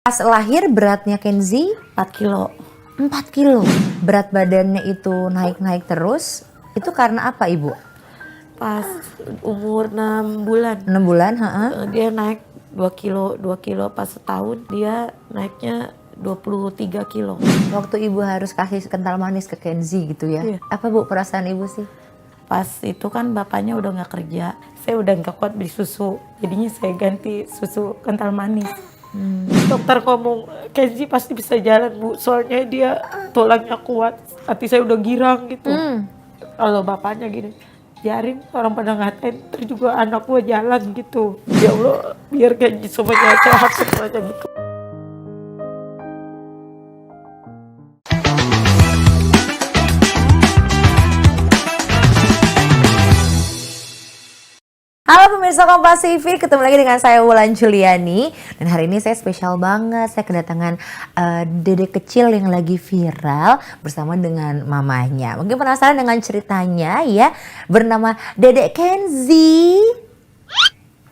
Pas lahir beratnya Kenzi 4 kilo. 4 kilo. Berat badannya itu naik-naik terus. Itu karena apa, Ibu? Pas umur 6 bulan. 6 bulan, Dia naik 2 kilo, 2 kilo. Pas setahun dia naiknya 23 kilo. Waktu Ibu harus kasih kental manis ke Kenzi gitu ya. Iya. Apa Bu perasaan Ibu sih? Pas itu kan bapaknya udah nggak kerja. Saya udah nggak kuat beli susu. Jadinya saya ganti susu kental manis. Dokter ngomong, Kenzi pasti bisa jalan Bu, soalnya dia tulangnya kuat. Hati saya udah girang gitu. Kalau bapaknya gini, biarin orang pada ngatain, terus juga anak gua jalan gitu. Ya Allah, biar Kenzi semuanya sehat semuanya gitu. Halo pemirsa Kompas TV, ketemu lagi dengan saya Wulan Juliani. Dan hari ini saya spesial banget, saya kedatangan dedek kecil yang lagi viral bersama dengan mamanya. Mungkin penasaran dengan ceritanya ya, bernama Dedek Kenzi.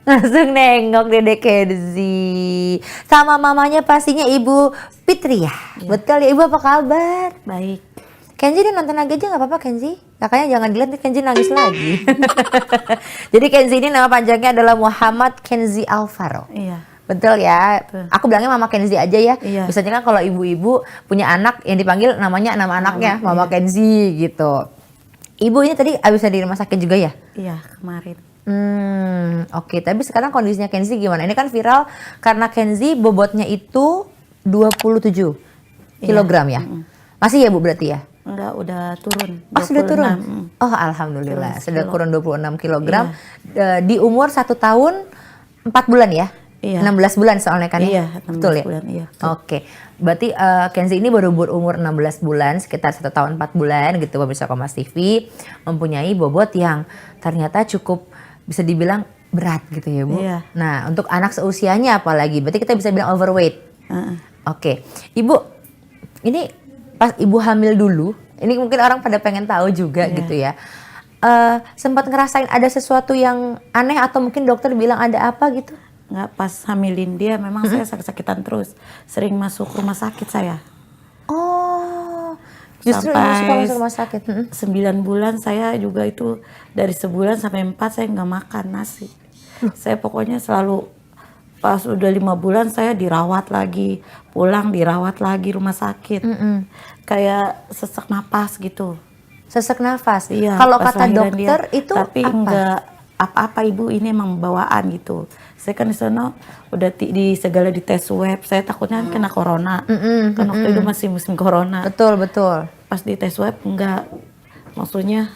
Langsung nengok Dedek Kenzi. Sama mamanya pastinya Ibu Fitri ya? Betul ya Ibu, apa kabar? Baik. Kenzi dia nonton lagi aja nggak apa-apa Kenzi? Kakaknya jangan dilihat nih Kenzi nangis lagi. Jadi Kenzi ini nama panjangnya adalah Muhammad Kenzi Alvaro. Iya. Betul ya? Betul. Aku bilangnya Mama Kenzi aja ya. Iya. Biasanya kan kalau ibu-ibu punya anak yang dipanggil namanya nama anaknya Mama Kenzi gitu. Ibu ini tadi abis dari rumah sakit juga ya? Iya, kemarin. Oke. Tapi sekarang kondisinya Kenzi gimana? Ini kan viral karena Kenzi bobotnya itu 27 kilogram ya? Masih ya Bu berarti ya? Enggak, udah turun. Oh sudah turun? 26. Oh alhamdulillah, Turun sudah turun 26 kilogram. Iya. Di umur 1 tahun 4 bulan ya? Iya. 16 bulan soalnya kan ya? Iya, 16 Betul ya? bulan, iya. Oke, berarti Kenzi ini baru berumur 16 bulan, sekitar 1 tahun 4 bulan gitu pemirsa Kompas TV. Mempunyai bobot yang ternyata cukup bisa dibilang berat gitu ya Bu? Iya. Nah untuk anak seusianya apalagi, berarti kita bisa bilang overweight. Oke, Ibu, ini pas Ibu hamil dulu, ini mungkin orang pada pengen tahu juga gitu ya. Sempat ngerasain ada sesuatu yang aneh atau mungkin dokter bilang ada apa gitu? Enggak, pas hamilin dia memang saya sakit-sakitan terus. Sering masuk rumah sakit saya. Oh, justru Sampai masuk rumah sakit. 9 bulan saya juga itu, dari sebulan sampai 4 saya nggak makan nasi. Saya pokoknya selalu, pas udah 5 bulan saya dirawat lagi, pulang dirawat lagi rumah sakit. Kayak sesak napas gitu. Sesak nafas. Iya, Kalau pas kata lahiran dokter dia. itu tapi apa? enggak apa-apa Ibu, ini emang bawaan gitu. Saya kan di sana udah di segala di tes swab, saya takutnya kena corona. Kan waktu itu masih musim corona. Betul, betul. Pas di tes swab enggak, maksudnya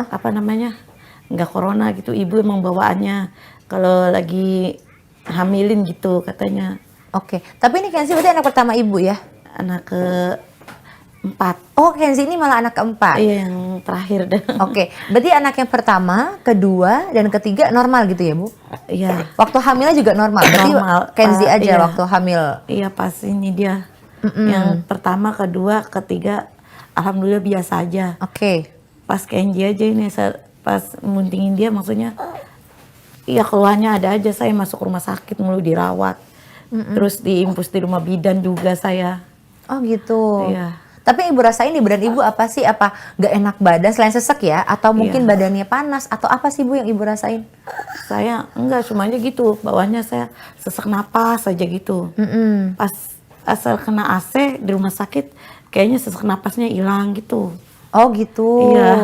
apa namanya, enggak corona gitu. Ibu emang bawaannya kalau lagi hamilin gitu katanya. Oke, tapi ini Kenzi berarti anak pertama Ibu ya? Anak ke-4. Oh, Kenzi ini malah anak keempat. Iya, yang terakhir dah. Oke, berarti anak yang pertama, kedua, dan ketiga normal gitu ya Bu? Iya. Waktu hamilnya juga normal? Berarti Normal. Kenzi aja Iya. waktu hamil? Iya, pas ini dia. Yang pertama, kedua, ketiga alhamdulillah biasa aja. Oke. Pas Kenzi aja ini, pas muntingin dia maksudnya, iya keluarnya ada aja. Saya masuk rumah sakit mulu, dirawat. Terus diimpus di rumah bidan juga saya. Oh gitu. Iya. Tapi yang Ibu rasain di badan Ibu apa sih? Apa nggak enak badan selain sesek ya? Atau mungkin badannya panas? Atau apa sih Bu yang Ibu rasain? Saya enggak, cuma aja gitu. Bawahnya saya sesak napas aja gitu. Pas asal kena AC di rumah sakit, kayaknya sesak napasnya hilang gitu. Oh gitu. Iya.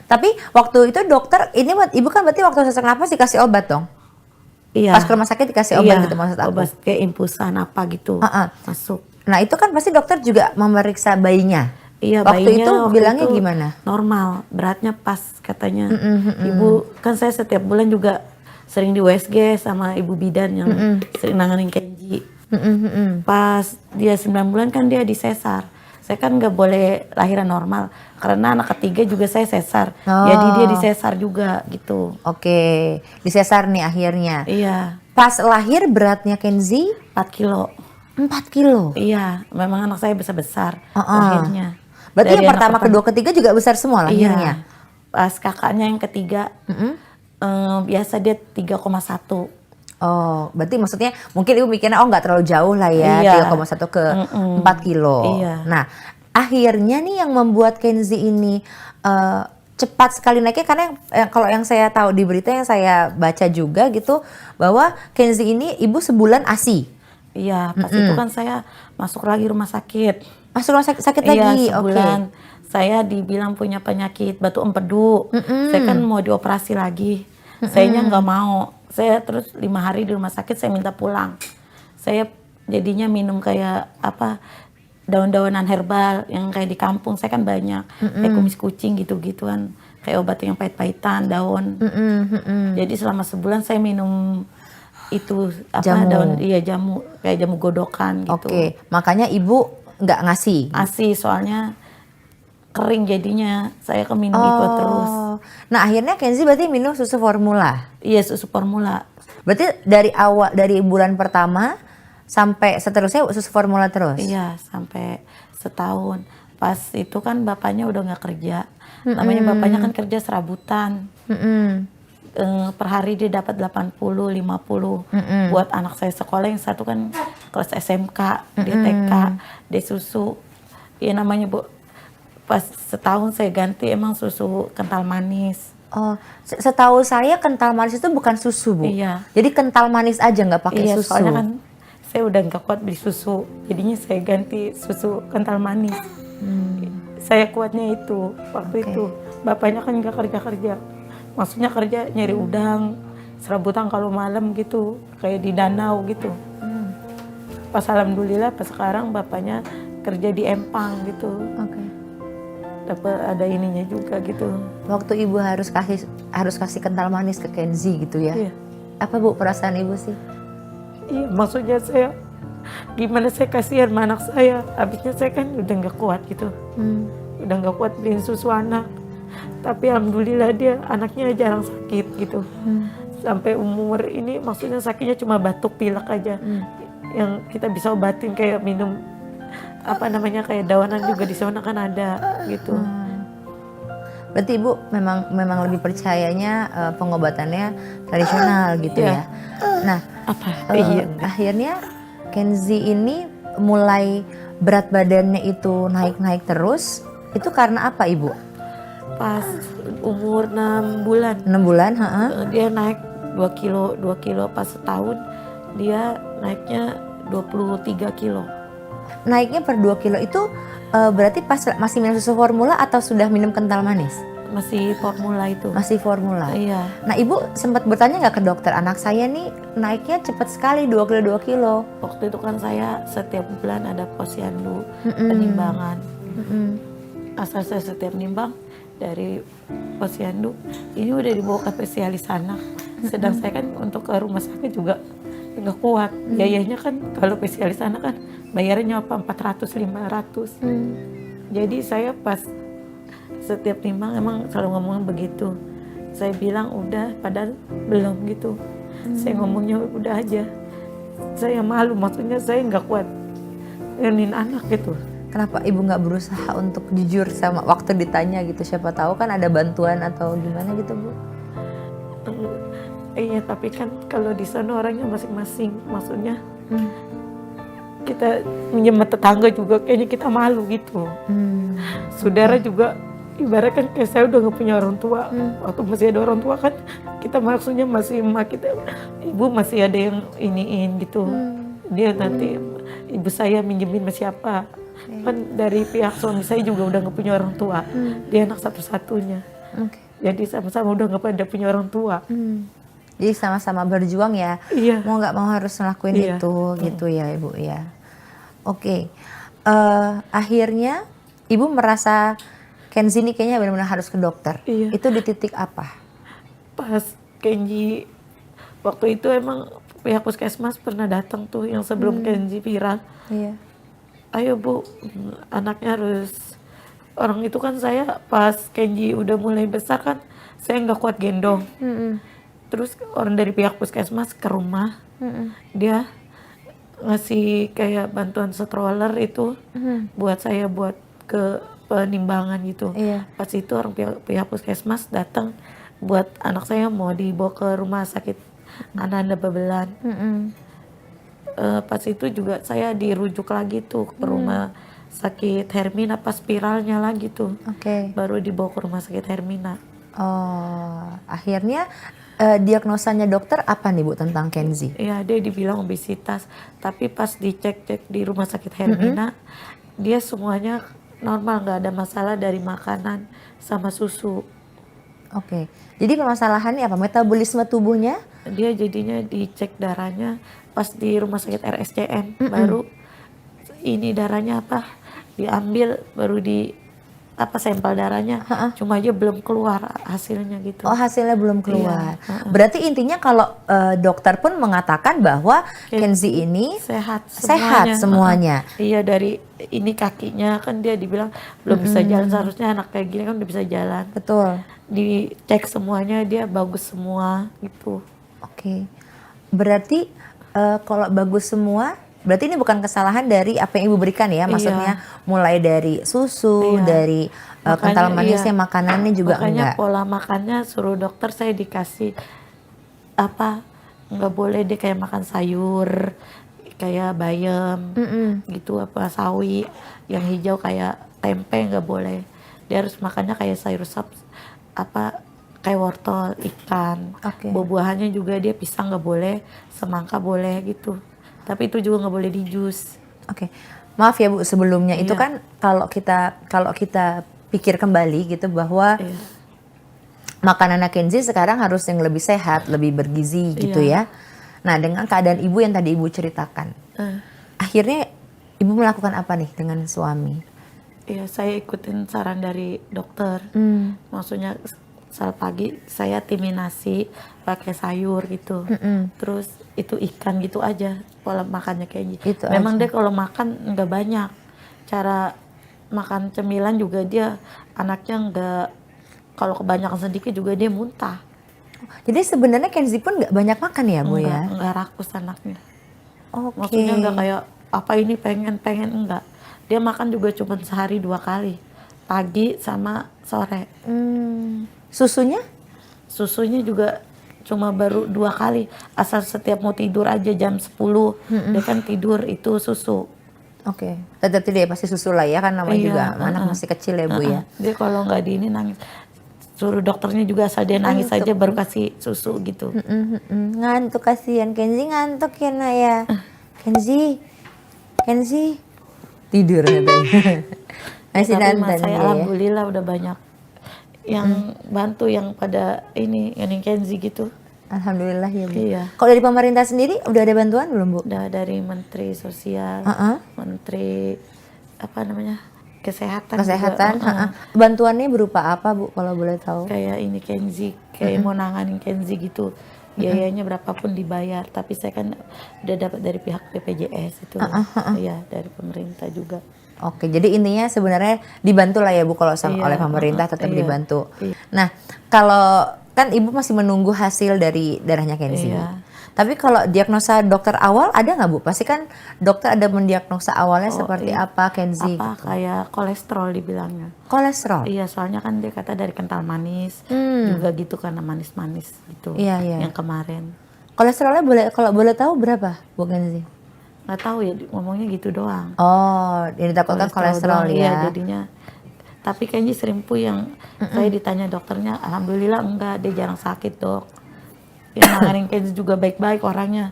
Tapi waktu itu dokter, ini Ibu kan berarti waktu sesak napas dikasih obat dong? Iya. Pas ke rumah sakit dikasih obat gitu maksud aku? Obat kayak infusan apa gitu masuk. Nah itu kan pasti dokter juga memeriksa bayinya. Iya, Waktu bayinya itu bilangnya itu gimana? normal, beratnya pas katanya. Ibu, kan saya setiap bulan juga sering di USG sama ibu bidan yang sering nanganin Kenzi. Pas dia 9 bulan kan dia disesar. Saya kan nggak boleh lahiran normal karena anak ketiga juga saya sesar. Jadi dia disesar juga gitu. Oke, disesar nih akhirnya. Iya. Pas lahir beratnya Kenzi 4 kilo. 4 kilo. Iya, memang anak saya besar-besar lahirnya. Berarti Dari yang anak pertama, pertama. kedua, ketiga juga besar semua lahirnya? Iya. Pas kakaknya yang ketiga, biasa dia 3,1. Oh, berarti maksudnya mungkin ibu mikirnya oh nggak terlalu jauh lah ya, Iya. 3,1 ke 4 kilo. Iya. Nah, akhirnya nih yang membuat Kenzi ini cepat sekali naiknya karena kalau yang saya tahu di berita yang saya baca juga gitu bahwa Kenzi ini ibu sebulan ASI. Iya, pas itu kan saya masuk lagi rumah sakit. Masuk rumah sakit Iya, lagi, oke. sebulan. Saya dibilang punya penyakit batu empedu. Saya kan mau dioperasi lagi. Sayanya nggak mau. Saya terus 5 hari di rumah sakit, saya minta pulang. Saya jadinya minum kayak apa, daun-daunan herbal yang kayak di kampung. Saya kan banyak, kayak kumis kucing gitu-gituan. Kayak obat yang pahit-pahitan, daun. Jadi selama sebulan saya minum itu apa Jamu. daun, iya jamu, kayak jamu godokan gitu. Oke, makanya ibu nggak ngasih. ASI soalnya kering jadinya, saya minum itu terus. Nah akhirnya Kenzi berarti minum susu formula. Iya, susu formula. Berarti dari bulan pertama sampai seterusnya susu formula terus. Iya, sampai setahun. Pas itu kan bapaknya udah nggak kerja. Namanya bapaknya kan kerja serabutan. Per hari dia dapat 80, 50. Buat anak saya sekolah yang satu kan kelas SMK, dia TK, dia susu. Ya namanya Bu, pas setahun saya ganti emang susu kental manis. Oh, setahu saya kental manis itu bukan susu, Bu. Iya. Jadi kental manis aja nggak pakai Iya, susu. soalnya kan saya udah nggak kuat beli susu, jadinya saya ganti susu kental manis. Saya kuatnya itu waktu itu. Bapaknya kan nggak kerja, maksudnya kerja nyari udang, serabutan kalau malam gitu, kayak di danau gitu. Pas alhamdulillah pas sekarang bapaknya kerja di Empang gitu. Oke. Dapat ada ininya juga gitu. Waktu ibu harus kasih kental manis ke Kenzi gitu ya. Iya. Apa Bu perasaan ibu sih? Iya, maksudnya saya gimana, saya kasihan sama anak saya. Habisnya saya kan udah nggak kuat gitu. Udah nggak kuat beliin susu anak. Tapi alhamdulillah dia anaknya jarang sakit gitu. Sampai umur ini maksudnya sakitnya cuma batuk pilek aja. Yang kita bisa obatin kayak minum apa namanya kayak daunan juga di sana kan ada gitu. Berarti ibu memang lebih percayanya pengobatannya tradisional gitu ya. Nah, akhirnya Kenzi ini mulai berat badannya itu naik terus. Itu karena apa ibu? Pas umur 6 bulan. 6 bulan, Dia naik 2 kilo pas setahun dia naiknya 23 kilo. Naiknya per 2 kilo itu berarti pas masih minum susu formula atau sudah minum kental manis? Masih formula itu. Masih formula. Iya. Nah ibu sempat bertanya nggak ke dokter, anak saya nih naiknya cepat sekali 2 kilo. Waktu itu kan saya setiap bulan ada posyandu penimbangan. Asal saya setiap nimbang dari posyandu, ini udah dibawa ke spesialis anak. Sedang saya kan untuk ke rumah sakit juga nggak kuat. Biayanya kan kalau spesialis anak kan bayarnya apa 400-500. Jadi saya pas setiap timbang emang selalu ngomong begitu. Saya bilang udah, padahal belum gitu. Saya ngomongnya udah aja. Saya malu, maksudnya saya nggak kuat ngenin anak gitu. Kenapa ibu nggak berusaha untuk jujur sama waktu ditanya gitu? Siapa tahu kan ada bantuan atau gimana gitu Bu? Iya, tapi kan kalau di sana orangnya masing-masing, maksudnya kita minjem tetangga juga kayaknya kita malu gitu. Saudara juga ibarat kan kayak saya udah nggak punya orang tua. Waktu masih ada orang tua kan kita maksudnya masih emak kita, ibu masih ada yang iniin gitu. Dia nanti ibu saya minjemin sama siapa. Kan dari pihak suami saya juga udah nggak punya orang tua. Dia anak satu-satunya. Jadi sama-sama udah nggak pada punya orang tua. Jadi sama-sama berjuang ya. Iya. Mau nggak mau harus ngelakuin Iya. itu gitu ya ibu ya. Oke. Akhirnya ibu merasa Kenzi ini kayaknya benar-benar harus ke dokter. Iya. Itu di titik apa? Pas Kenzi waktu itu emang pihak puskesmas pernah datang tuh yang sebelum Kenzi viral. Iya. Ayo Bu, anaknya harus, orang itu kan saya pas Kenji udah mulai besar kan saya nggak kuat gendong. Terus orang dari pihak puskesmas ke rumah, dia ngasih kayak bantuan stroller itu buat saya buat ke penimbangan gitu. Iya. Pas itu orang pihak puskesmas datang buat anak saya mau dibawa ke rumah sakit ananda bebelan. Pas itu juga saya dirujuk lagi tuh ke rumah sakit Hermina pas spiralnya lagi tuh. Oke. Baru dibawa ke rumah sakit Hermina. Oh, akhirnya diagnosanya dokter apa nih Bu tentang Kenzi? Ya dia dibilang obesitas, tapi pas dicek-cek di rumah sakit Hermina, dia semuanya normal, nggak ada masalah dari makanan sama susu. Oke. Jadi permasalahannya apa? Metabolisme tubuhnya? Dia jadinya dicek darahnya pas di rumah sakit RSCM, baru ini darahnya apa diambil, baru di apa sampel darahnya, cuma aja belum keluar hasilnya gitu. Oh, hasilnya belum keluar. Iya, Berarti intinya kalau dokter pun mengatakan bahwa Kenzi ini sehat semuanya. Iya, dari ini kakinya kan dia dibilang belum bisa jalan, seharusnya anak kayak gini kan udah bisa jalan. Betul. Dicek semuanya dia bagus semua gitu. Oke. Berarti kalau bagus semua, berarti ini bukan kesalahan dari apa yang Ibu berikan ya? Maksudnya mulai dari susu, dari kental manisnya, makanannya juga makanya enggak. pola makannya suruh dokter saya dikasih apa, nggak boleh dia kayak makan sayur kayak bayam gitu, apa sawi yang hijau kayak tempe nggak boleh. Dia harus makannya kayak sayur sop, apa kayak wortel, ikan. Buah-buahannya juga dia pisang nggak boleh, semangka boleh gitu. Tapi itu juga nggak boleh di jus. Oke. Maaf ya Bu, sebelumnya itu kan kalau kita pikir kembali gitu bahwa makanan Kenzi sekarang harus yang lebih sehat, lebih bergizi gitu ya. Nah, dengan keadaan Ibu yang tadi Ibu ceritakan, akhirnya Ibu melakukan apa nih dengan suami? Iya, saya ikutin saran dari dokter. Maksudnya saat pagi saya timin nasi pakai sayur gitu. Terus itu ikan gitu aja pola makannya kayak gitu. Memang dia kalau makan nggak banyak. Cara makan cemilan juga dia anaknya nggak, kalau kebanyakan sedikit juga dia muntah. Jadi sebenarnya Kenzi pun nggak banyak makan ya Bu ya? Nggak rakus anaknya. Oke. Maksudnya nggak kayak apa ini pengen enggak. Dia makan juga cuma sehari 2 kali, pagi sama sore. Susunya? Susunya juga cuma baru 2 kali, asal setiap mau tidur aja jam 10 dia kan tidur itu susu. Oke. Tetap tidak ya, pasti susu lah ya kan namanya juga anak masih kecil ya Bu ya. Dia kalau nggak di ini nangis, suruh dokternya juga asal dia nangis aja baru kasih susu gitu. Ngantuk, kasihan Kenzi, ngantuk ya nak ya. Kenzi tidur katanya. Masih Tapi nonton saya dia ya. alhamdulillah udah banyak yang bantu, yang pada ini yang Kenzi gitu. Alhamdulillah ya Bu. Iya. Kalau dari pemerintah sendiri udah ada bantuan belum Bu? Udah dari Menteri Sosial, Menteri apa namanya Kesehatan juga. Bantuannya berupa apa Bu kalau boleh tahu? Kayak ini Kenzi, kayak mau nanganin Kenzi gitu. Biayanya berapapun dibayar, tapi saya kan udah dapat dari pihak BPJS itu. Iya, dari pemerintah juga. Oke, jadi intinya sebenarnya dibantu lah ya Bu kalau oleh pemerintah tetap dibantu. Nah, kalau kan Ibu masih menunggu hasil dari darahnya Kenzi. Tapi kalau diagnosa dokter awal ada nggak Bu? Pasti kan dokter ada mendiagnosa awalnya seperti apa Kenzi? Apa gitu. kayak kolesterol dibilangnya. Kolesterol? Iya, soalnya kan dia kata dari kental manis juga gitu, karena manis-manis gitu. Yang kemarin. Kolesterolnya kalau boleh tahu berapa Bu Kenzi? Nggak tahu ya, ngomongnya gitu doang. Oh, ini takutkan kolesterol ya. Iya, jadinya. Tapi kayaknya serimpu yang saya ditanya dokternya, alhamdulillah enggak, dia jarang sakit Dok. Yang nanganin Kenzi juga baik-baik orangnya.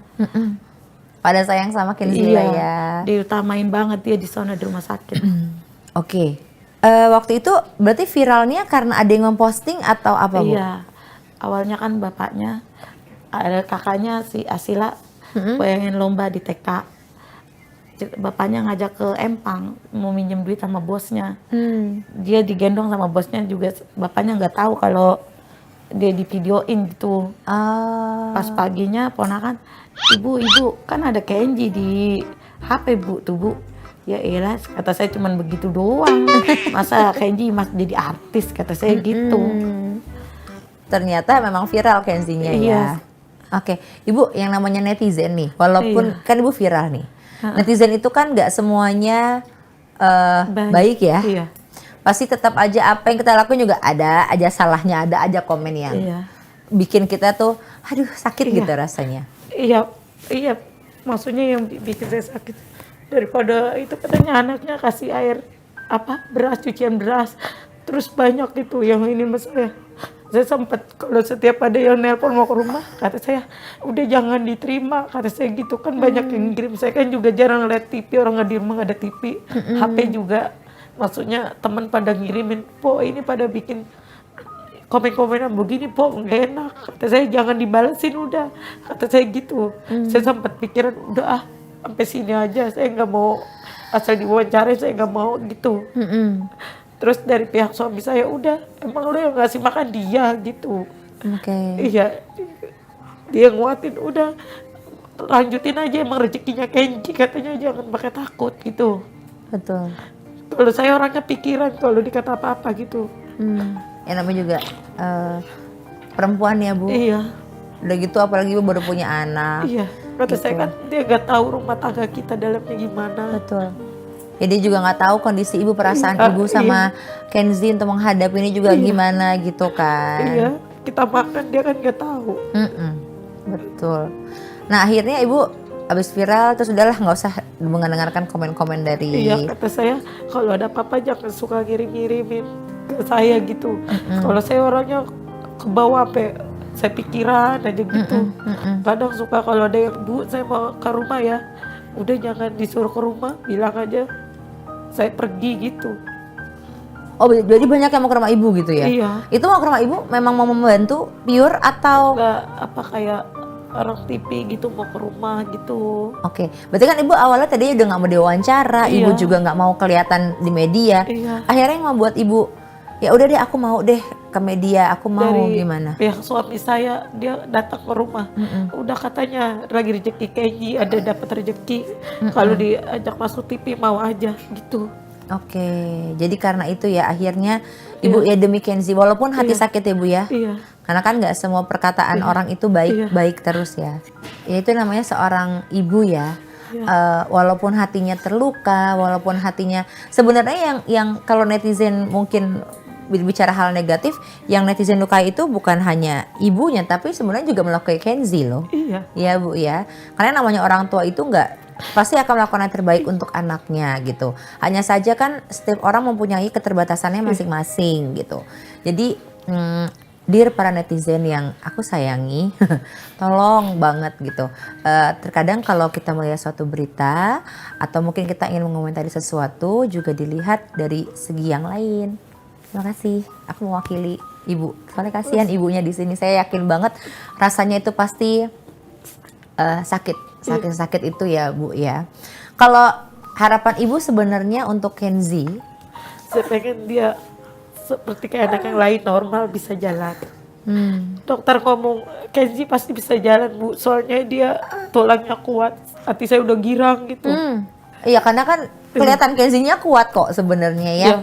Pada sayang sama Kenzi lah ya. Diutamain banget dia di sana di rumah sakit. Oke. Waktu itu berarti viralnya karena ada yang memposting atau apa Bu? Iya. Awalnya kan bapaknya, ada kakaknya si Asila pengen lomba di TK. Bapaknya ngajak ke Empang mau minjem duit sama bosnya. Dia digendong sama bosnya juga, bapaknya nggak tahu kalau dia divideoin gitu. Pas paginya ponakan, ibu kan ada Kenzi di HP Bu tuh Bu. Ya elah, kata saya cuman begitu doang. Masa Kenzi jadi artis, kata saya gitu. Ternyata memang viral Kenzinya ya. Oke, Ibu yang namanya netizen nih, walaupun kan Ibu viral nih. Netizen itu kan nggak semuanya baik ya. Pasti tetap aja apa yang kita lakuin juga ada aja salahnya, ada aja komen yang bikin kita tuh aduh sakit Iya. gitu rasanya. Iya, iya. Maksudnya yang bikin saya sakit daripada itu katanya anaknya kasih air beras, cucian beras, terus banyak gitu yang ini mas saya. Saya sempat kalau setiap ada yang nelpon mau ke rumah, kata saya udah jangan diterima, kata saya gitu kan banyak yang ngirim. Saya kan juga jarang lihat TV, orang nggak di rumah nggak ada TV, HP juga. Maksudnya teman pada ngirimin, po ini pada bikin komen-komenan begini, po nggak enak. Kata saya jangan dibalesin udah, kata saya gitu. Saya sempat pikiran udah sampai sini aja, saya nggak mau asal diwawancara, saya nggak mau gitu. Terus dari pihak suami saya udah emang lu yang ngasih makan dia gitu. Oke. Iya, dia nguatin udah lanjutin aja emang rezekinya Kenji, katanya jangan pakai takut gitu. Betul. Kalau saya orangnya pikiran kalau dikata apa-apa gitu. Ya namanya juga perempuan ya Bu. Iya, Udah gitu apalagi Ibu baru punya anak. iya. Kata saya kan dia gak tahu rumah tangga kita dalamnya gimana. Betul. Ya dia juga nggak tahu kondisi ibu, perasaan Iya, ibu sama Kenzi untuk menghadapi ini juga gimana gitu kan. Iya, kita makan dia kan gak tahu. Betul. Nah akhirnya ibu abis viral terus udahlah nggak usah mendengarkan komen-komen dari. Iya, kata saya kalau ada apa-apa jangan suka ngirim-ngirimin ke saya gitu. Kalau saya orangnya ke bawah saya pikiran aja gitu. Kadang suka kalau ada yang Bu saya mau ke rumah ya, udah jangan disuruh ke rumah, bilang aja saya pergi gitu. Oh jadi banyak yang mau ke rumah ibu gitu ya? Iya. Itu mau ke rumah ibu memang mau membantu pure atau? Nggak kayak orang TV gitu mau ke rumah gitu. Oke, berarti kan ibu awalnya tadinya udah nggak mau diwawancara, Iya. ibu juga nggak mau kelihatan di media. Iya. Akhirnya yang membuat ibu, ya udah deh aku mau deh ke media, aku mau Dari gimana? pihak suami saya dia datang ke rumah, udah katanya lagi rezeki Kenji, ada dapat rezeki, kalau diajak masuk TV mau aja gitu. Oke, jadi karena itu ya akhirnya ibu ya demi Kenzi, walaupun hati sakit ya bu ya. Iya. Karena kan nggak semua perkataan orang itu baik terus ya. Ya itu namanya seorang ibu ya. Walaupun hatinya terluka, walaupun hatinya sebenarnya yang kalau netizen mungkin bicara hal negatif, yang netizen lukai itu bukan hanya ibunya, tapi sebenarnya juga melukai Kenzi loh. Iya. Ya bu ya, karena namanya orang tua itu pasti akan melakukan yang terbaik untuk anaknya gitu. Hanya saja kan setiap orang mempunyai keterbatasannya masing-masing gitu. Jadi dear para netizen yang aku sayangi, tolong banget gitu. Terkadang kalau kita melihat suatu berita atau mungkin kita ingin mengomentari sesuatu juga dilihat dari segi yang lain. Terima kasih, aku mewakili ibu. Soalnya kasihan ibunya di sini. Saya yakin banget rasanya itu pasti sakit itu ya bu ya. Kalau harapan ibu sebenarnya untuk Kenzi, Saya pengen dia seperti kayak anak yang lain normal bisa jalan. Dokter ngomong Kenzi pasti bisa jalan bu, soalnya dia tulangnya kuat. Hati saya udah girang gitu. iya karena kan kelihatan Kenzinya kuat kok sebenarnya ya. Ya,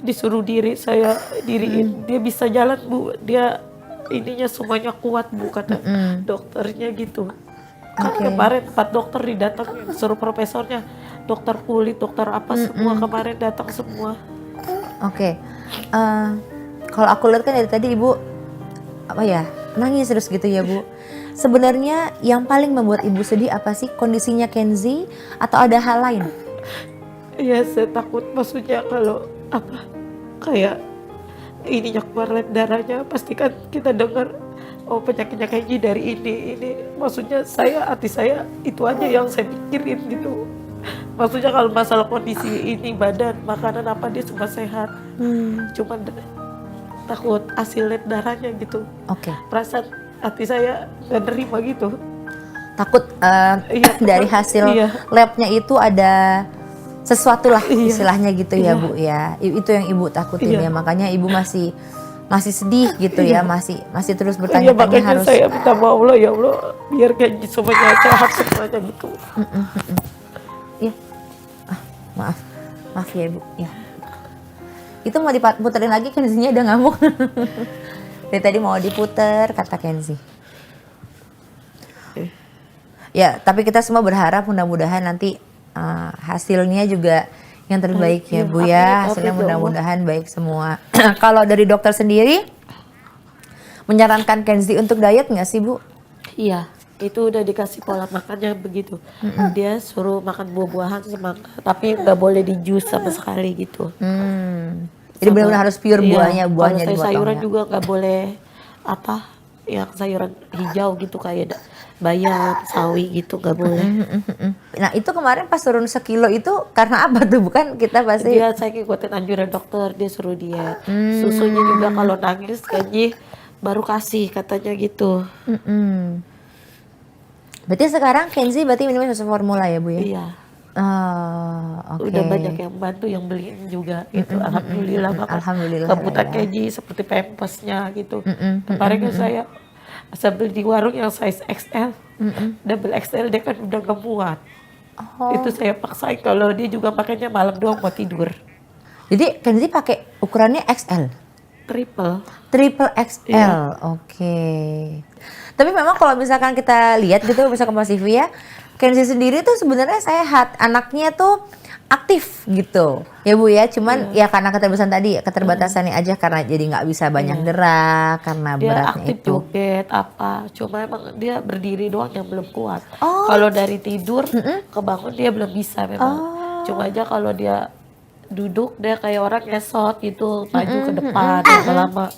disuruh saya diriin, dia bisa jalan bu, dia ininya semuanya kuat bu kata dokternya gitu. Kan kemarin 4 dokter didatangin, suruh profesornya, dokter kulit, dokter apa semua kemarin datang semua. Oke. Kalau aku lihat kan dari tadi ibu nangis terus gitu ya bu. Sebenarnya yang paling membuat ibu sedih apa sih, kondisinya Kenzi atau ada hal lain? Iya saya takut, maksudnya kalau kayak ininya keluar darahnya, pasti kan kita dengar penyakitnya Kenji dari ini maksudnya hati saya itu aja yang saya pikirin gitu. Maksudnya kalau masalah kondisi ini badan makanan apa dia semua sehat, cuman takut hasil lab darahnya gitu. Oke. Perasaan hati saya nggak nerima gitu. Takut dari hasil labnya itu ada sesuatu lah istilahnya gitu ya bu ya. Itu yang ibu takutin ya, makanya ibu masih sedih gitu ya, masih terus bertanya-tanya harus. Saya minta sama Allah, ya Allah biar kayak semuanya sehat semuanya gitu. Iya. Maaf ya ibu ya. Itu mau diputerin lagi, Kenzinya udah ngamuk. Dari tadi mau diputer kata Kenzi. Ya tapi kita semua berharap mudah-mudahan nanti hasilnya juga yang terbaik ya bu ya. Hasilnya mudah-mudahan baik semua. Kalau dari dokter sendiri menyarankan Kenzi untuk diet nggak sih Bu? Iya, itu udah dikasih pola makannya begitu. Dia suruh makan buah-buahan semangka, tapi nggak boleh di jus sama sekali gitu. Jadi benar-benar harus pure Iya, buahnya kalau sayuran dipotongnya. juga nggak boleh apa, yang sayuran hijau gitu kayak bayam, sawi gitu nggak boleh. Nah itu kemarin pas turun sekilo itu karena apa tuh? Bukan kita pasti Saya ikutin anjuran dokter, dia suruh diet. Susunya juga kalau nangis Kenji baru kasih katanya gitu. berarti sekarang Kenzi berarti minum susu formula ya Bu ya? Iya. Oke. Udah banyak yang bantu yang beliin juga gitu. Alhamdulillah banget. Alhamdulillah Kebutuhan lah ya. Kenji seperti pampasnya gitu. Kemarin kan saya beli di warung yang size XL, double XL dia kan udah gak muat. Itu saya paksain kalau dia juga pakainya malam doang mau tidur. Jadi Kenzi pakai ukurannya XL, triple XL. Iya. Oke. Tapi memang kalau misalkan kita lihat gitu misalkan Mas Sivi ya, Kenzi sendiri tuh sebenarnya sehat, anaknya tuh aktif gitu ya Bu ya, cuman ya karena keterbatasannya aja karena jadi nggak bisa banyak gerak karena Dia beratnya aktif itu. joget apa, cuma emang dia berdiri doang yang belum kuat. Oh. Kalau dari tidur kebangun dia belum bisa memang. Cuma aja kalau dia duduk dia kayak orang ngesot gitu, maju ke depan lama-lama.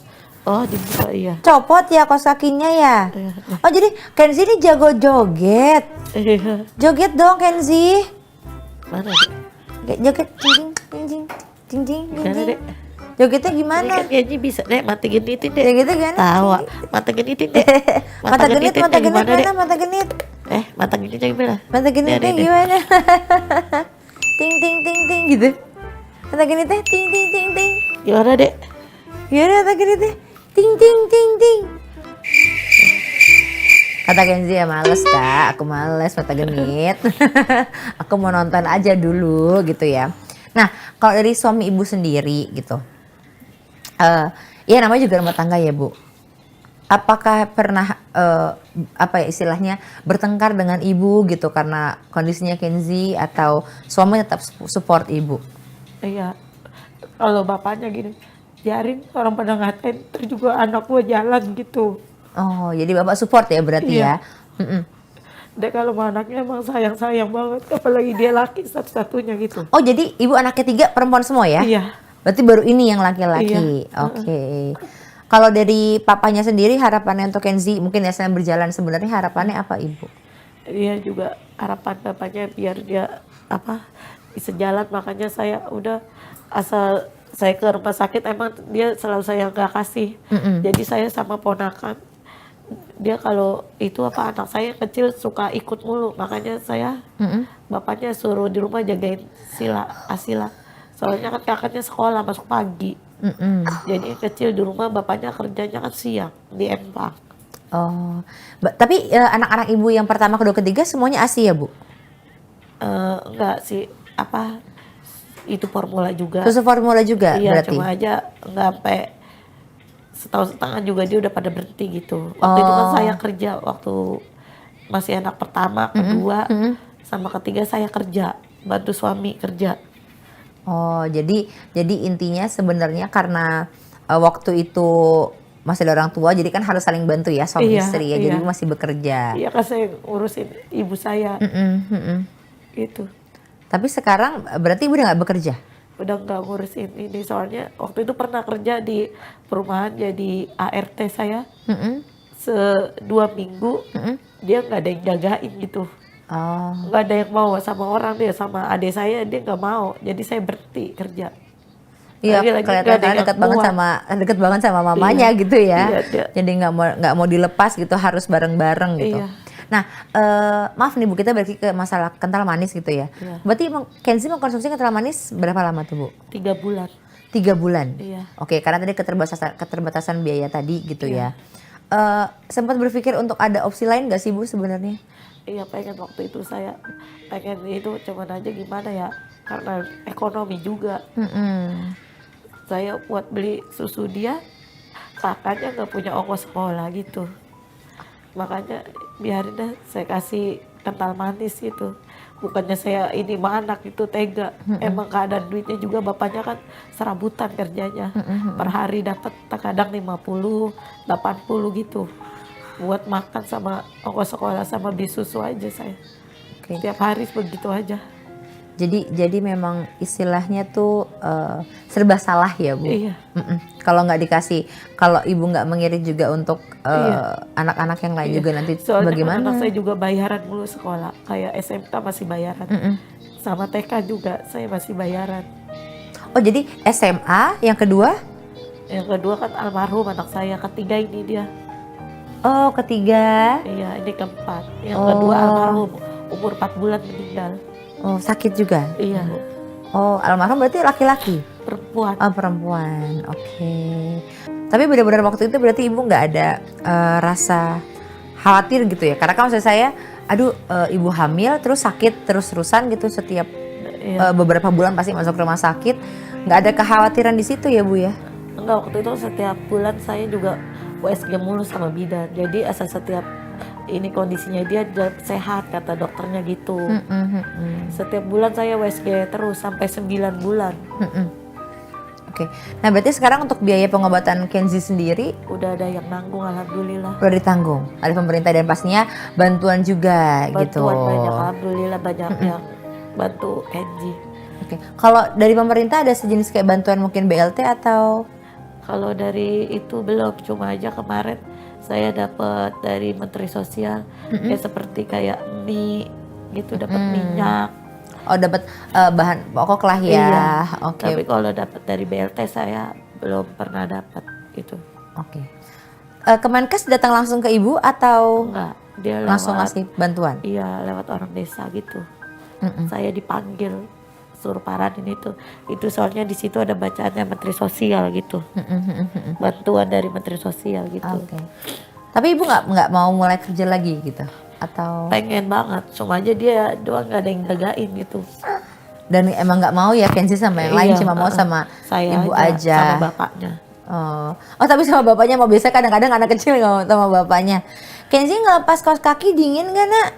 Oh dibuka iya. Copot ya kos kakinya ya. Iya. Oh jadi Kenzi ini jago joget. Iya. Joget dong Kenzi. Mana? Joget jing jing jing jing jing Gimana, jing. Dek? Jogetnya Ini gimana? kan kayaknya bisa deh, mata genitin deh. Ya gitu kan? Tahu, mata genitin deh. Mata genit gimana, Dek? mana mata genit? Mata genitnya gimana? Mata genitnya Dek. gimana? Ting ting ting ting gitu. Mata genitnya ting ting ting ting. Gimana Dek? Gimana mata genitnya? Ting ting ting ting. Kata Kenzi ya males Kak, aku males mata genit. Aku mau nonton aja dulu gitu ya. Nah kalau dari suami ibu sendiri gitu, ya namanya juga rumah tangga ya Bu. Apakah pernah apa ya istilahnya bertengkar dengan ibu gitu karena kondisinya Kenzi atau suami tetap support ibu? Iya. Kalau bapaknya gini, biarin orang pada ngatain, terus juga anak gua jalan gitu. Oh jadi bapak support ya berarti Iya. ya? Dek kalau sama anaknya emang sayang-sayang banget, apalagi dia laki satu-satunya gitu. Oh jadi ibu anak ketiga perempuan semua ya? Iya. Berarti baru ini yang laki-laki. Iya. Oke. Kalau dari papanya sendiri harapannya untuk Kenzi mungkin ya saya berjalan sebenarnya harapannya apa ibu? Dia juga harapan bapaknya biar dia apa bisa jalan, makanya saya udah asal saya ke rumah sakit emang dia selalu saya nggak kasih. Jadi saya sama ponakan dia kalau itu apa anak saya kecil suka ikut mulu, makanya saya bapaknya suruh di rumah jagain Asila. Soalnya kan kakaknya sekolah masuk pagi. Jadi yang kecil di rumah bapaknya kerjanya kan siang di Empang. Oh, tapi anak-anak ibu yang pertama, kedua, ketiga semuanya ASI ya Bu? Enggak sih, apa itu formula juga. Susu formula juga Iya, berarti? cuma aja nggak sampai setahun setengah juga dia udah pada berhenti gitu. Waktu itu kan saya kerja, waktu masih anak pertama, kedua, sama ketiga saya kerja, bantu suami kerja. Oh, jadi intinya sebenarnya karena waktu itu masih ada orang tua, jadi kan harus saling bantu ya suami Iya, istri ya. iya. Jadi masih bekerja. Iya kan saya ngurusin ibu saya, gitu. Tapi sekarang berarti ibu udah nggak bekerja? Udah nggak ngurusin ini, soalnya waktu itu pernah kerja di perumahan jadi ART saya. 2 minggu dia nggak ada yang jagain gitu. Oh, Nggak ada yang mau sama orang, dia sama adik saya dia nggak mau, jadi saya berhenti kerja. iya Lagi-lagi nggak ada kelihatan yang dekat banget sama mamanya Iya, gitu ya. iya, dia. Jadi nggak mau dilepas gitu, harus bareng-bareng gitu. Iya. Nah, maaf nih Bu, kita balik ke masalah kental manis gitu ya. Iya. Berarti Kenzi mengkonsumsi kental manis berapa lama tuh Bu? 3 bulan. 3 bulan. Iya. Oke, karena tadi keterbatasan biaya tadi gitu ya. Sempat berpikir untuk ada opsi lain gak sih Bu sebenarnya? Iya, pengen waktu itu saya pengen itu, cuman aja gimana ya, karena ekonomi juga. Saya buat beli susu dia, kakaknya nggak punya ongkos sekolah gitu. Makanya biarin dah saya kasih kental manis gitu. bukannya saya ini mah anak itu tega. Emang keadaan duitnya juga bapaknya kan serabutan kerjanya. Per hari dapat kadang 50, 80 gitu. Buat makan sama ongkos sekolah sama beli susu aja saya. Oke. Tiap hari begitu aja. Jadi memang istilahnya tuh serba salah ya Bu. Iya. Kalau nggak dikasih, kalau ibu nggak mengirit juga untuk Iya. anak-anak yang lain Iya. juga nanti Soalnya bagaimana? anak saya juga bayaran mulu sekolah. Kayak SMK masih bayaran. Sama TK juga saya masih bayaran. Oh jadi SMA yang kedua? Yang kedua kan almarhum anak saya. Ketiga ini dia. Oh ketiga. Iya, ini keempat. Yang Oh. kedua almarhum umur 4 bulan meninggal. Oh sakit juga? Iya, Oh almarhum berarti laki-laki? perempuan. Oh perempuan, oke. Tapi benar-benar waktu itu berarti ibu nggak ada rasa khawatir gitu ya? Karena kan maksud saya, aduh ibu hamil terus sakit terus-terusan gitu setiap Iya. beberapa bulan pasti masuk rumah sakit. Nggak ada kekhawatiran di situ ya Bu ya? Enggak, waktu itu setiap bulan saya juga USG mulu sama bidan. Jadi asal setiap ini kondisinya dia sehat kata dokternya gitu. Setiap bulan saya USG terus sampai 9 bulan. Oke. Nah berarti sekarang untuk biaya pengobatan Kenzi sendiri Udah ada yang nanggung alhamdulillah. udah ditanggung oleh pemerintah dan pastinya bantuan juga gitu. Bantuan banyak, alhamdulillah banyak yang bantu Kenji. Oke. Kalau dari pemerintah ada sejenis kayak bantuan mungkin BLT atau? Kalau dari itu belum, cuma aja kemarin saya dapat dari Menteri Sosial ya seperti kayak mie gitu, dapat minyak. Oh dapat bahan pokok lah ya. Iya. Oke. Tapi kalau dapat dari BLT saya belum pernah dapat gitu. Oke. Kemenkes datang langsung ke ibu atau Enggak, dia langsung lewat, ngasih bantuan? iya lewat orang desa gitu. Saya dipanggil suruh paranin itu soalnya di situ ada bacaannya Menteri Sosial gitu. Bantuan dari Menteri Sosial gitu. Oke. Tapi ibu nggak mau mulai kerja lagi gitu atau? Pengen banget, cuma aja dia doang nggak ada yang jagain gitu. Dan emang nggak mau ya Kenzi sama yang lain, Iya, cuma mau sama saya ibu aja. sama bapaknya. Oh tapi sama bapaknya mau, biasa kadang-kadang anak kecil nggak mau sama bapaknya. Kenzi ngelepas kaos kaki dingin gak nak?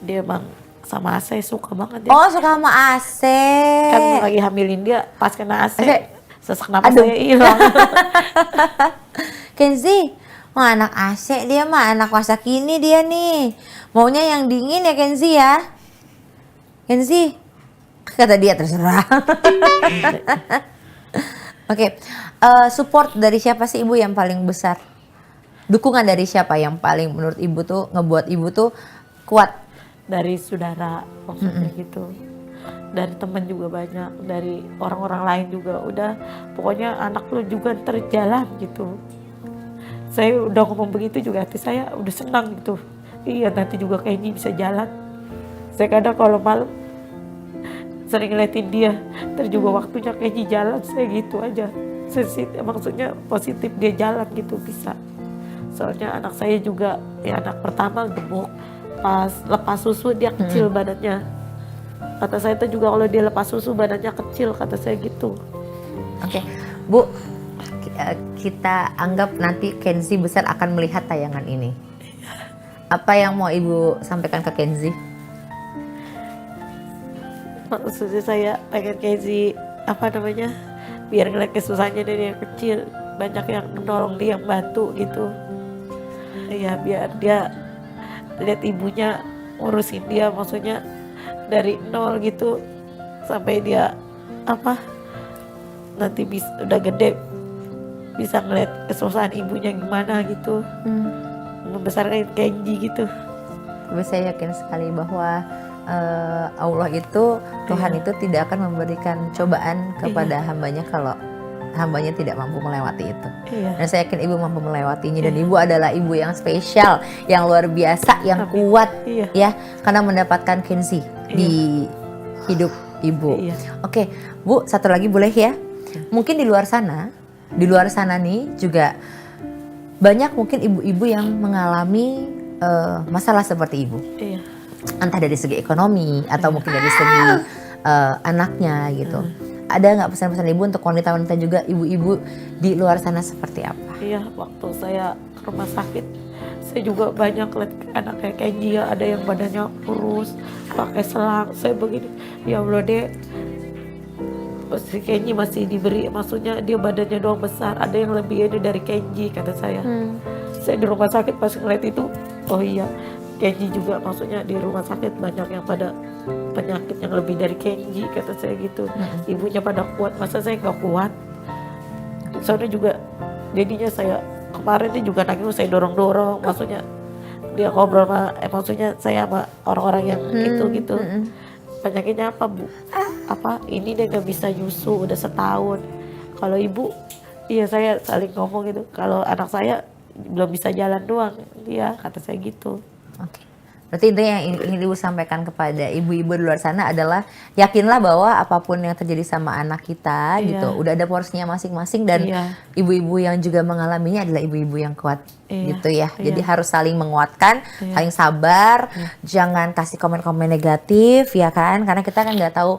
Dia emang sama AC suka banget dia. Oh suka sama AC. Kan lagi hamilin dia pas kena AC. Sesak napas Aduh. saya hilang. Kenzi, oh anak AC dia mah, anak masa kini dia nih. Maunya yang dingin ya Kenzi ya. Kenzi, kata dia terserah. Oke, support dari siapa sih ibu yang paling besar? Dukungan dari siapa yang paling menurut ibu tuh ngebuat ibu tuh kuat? Dari saudara maksudnya gitu. Dari teman juga banyak, dari orang-orang lain juga. Udah pokoknya anak lu juga terjalan gitu. Saya udah ngomong begitu juga hati saya udah senang gitu. Iya nanti juga kayaknya bisa jalan. Saya kadang kalau malam sering ngeliatin dia, terus juga waktunya kayaknya jalan, saya gitu aja. Maksudnya positif dia jalan gitu bisa. Soalnya anak saya juga ya anak pertama gemuk, pas lepas susu dia kecil badannya. Kata saya itu juga kalau dia lepas susu badannya kecil, kata saya gitu. Oke, Bu, kita anggap nanti Kenzi besar akan melihat tayangan ini. Apa yang mau ibu sampaikan ke Kenzi? Maksudnya saya pengen Kenzi apa namanya, biar ngeliat kesusahannya dari yang kecil, banyak yang nolong dia, yang bantu gitu. Ya biar dia lihat ibunya ngurusin dia, maksudnya dari nol gitu sampai dia apa nanti udah gede bisa ngeliat kesusahan ibunya gimana gitu, membesarkan Kenji gitu. Tapi saya yakin sekali bahwa Allah itu, Tuhan itu tidak akan memberikan cobaan kepada hambanya kalau hambanya tidak mampu melewati itu. Dan saya yakin ibu mampu melewatinya, dan ibu adalah ibu yang spesial, yang luar biasa, yang kuat ya, karena mendapatkan Kenzi di hidup ibu. Oke, Bu, satu lagi boleh ya? Mungkin di luar sana nih juga banyak mungkin ibu-ibu yang mengalami masalah seperti ibu. Entah dari segi ekonomi atau mungkin dari segi anaknya gitu. Ada nggak pesan-pesan ibu untuk wanita-wanita juga, ibu-ibu di luar sana seperti apa? Iya, waktu saya ke rumah sakit, Saya juga banyak lihat anak kayak Kenji ya, ada yang badannya kurus, pakai selang. Saya begini, ya Allah deh, si Kenji masih diberi, maksudnya dia badannya doang besar, ada yang lebih gede dari Kenji, kata saya. Saya di rumah sakit pas ngeliat itu, oh iya, Kenji juga, maksudnya di rumah sakit banyak yang pada penyakit yang lebih dari Kenji, kata saya gitu. Ibunya pada kuat, masa saya nggak kuat? Soalnya juga jadinya saya kemarin dia juga nangis, saya dorong-dorong, maksudnya dia ngobrol sama, maksudnya saya sama orang-orang yang itu gitu. Penyakitnya apa Bu? Apa ini dia nggak bisa nyusu udah setahun. Kalau ibu, iya saya saling ngomong gitu. Kalau anak saya belum bisa jalan doang, dia kata saya gitu. Oke. Berarti intinya yang ingin Ibu sampaikan kepada ibu-ibu di luar sana adalah yakinlah bahwa apapun yang terjadi sama anak kita gitu, udah ada porsinya masing-masing dan ibu-ibu yang juga mengalaminya adalah ibu-ibu yang kuat gitu ya. Jadi harus saling menguatkan, saling sabar, jangan kasih komen-komen negatif ya kan, karena kita kan nggak tahu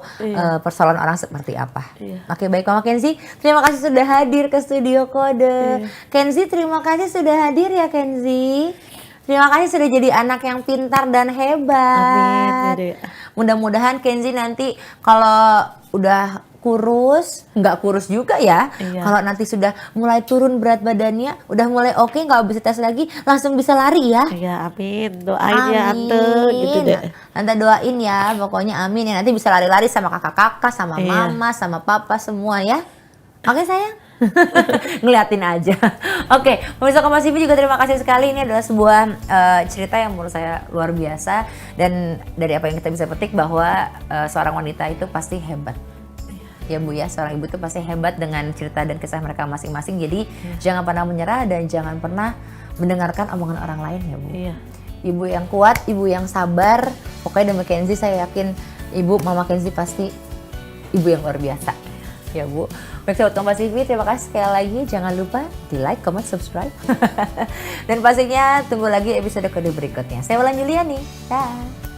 persoalan orang seperti apa. Oke, baik Mama Kenzi, terima kasih sudah hadir ke Studio Kode. Kenzi, terima kasih sudah hadir ya Kenzi. Terima kasih sudah jadi anak yang pintar dan hebat. Amin. Mudah-mudahan Kenzi nanti kalau udah kurus, nggak kurus juga ya. Kalau nanti sudah mulai turun berat badannya, udah mulai oke, nggak bisa tes lagi, langsung bisa lari ya. Iya, amin. Doain ya Ante, gitu deh. Tante doain ya, pokoknya amin ya. Nanti bisa lari-lari sama kakak-kakak, sama mama, sama papa semua ya. Oke sayang. Ngeliatin aja. Oke, pemirsa Kompas TV juga terima kasih sekali. Ini adalah sebuah cerita yang menurut saya luar biasa, dan dari apa yang kita bisa petik bahwa seorang wanita itu pasti hebat. Ya Bu ya, seorang ibu itu pasti hebat dengan cerita dan kisah mereka masing-masing. Jadi jangan pernah menyerah dan jangan pernah mendengarkan omongan orang lain ya Bu. Ibu yang kuat, ibu yang sabar. Pokoknya demi Kenzi saya yakin ibu, Mama Kenzi pasti ibu yang luar biasa. Ya Bu. Baik sahabat Kompas TV, terima kasih sekali lagi. Jangan lupa di like, comment, subscribe. Dan pastinya tunggu lagi episode kode berikutnya. Saya Wulan Juliani. Dah.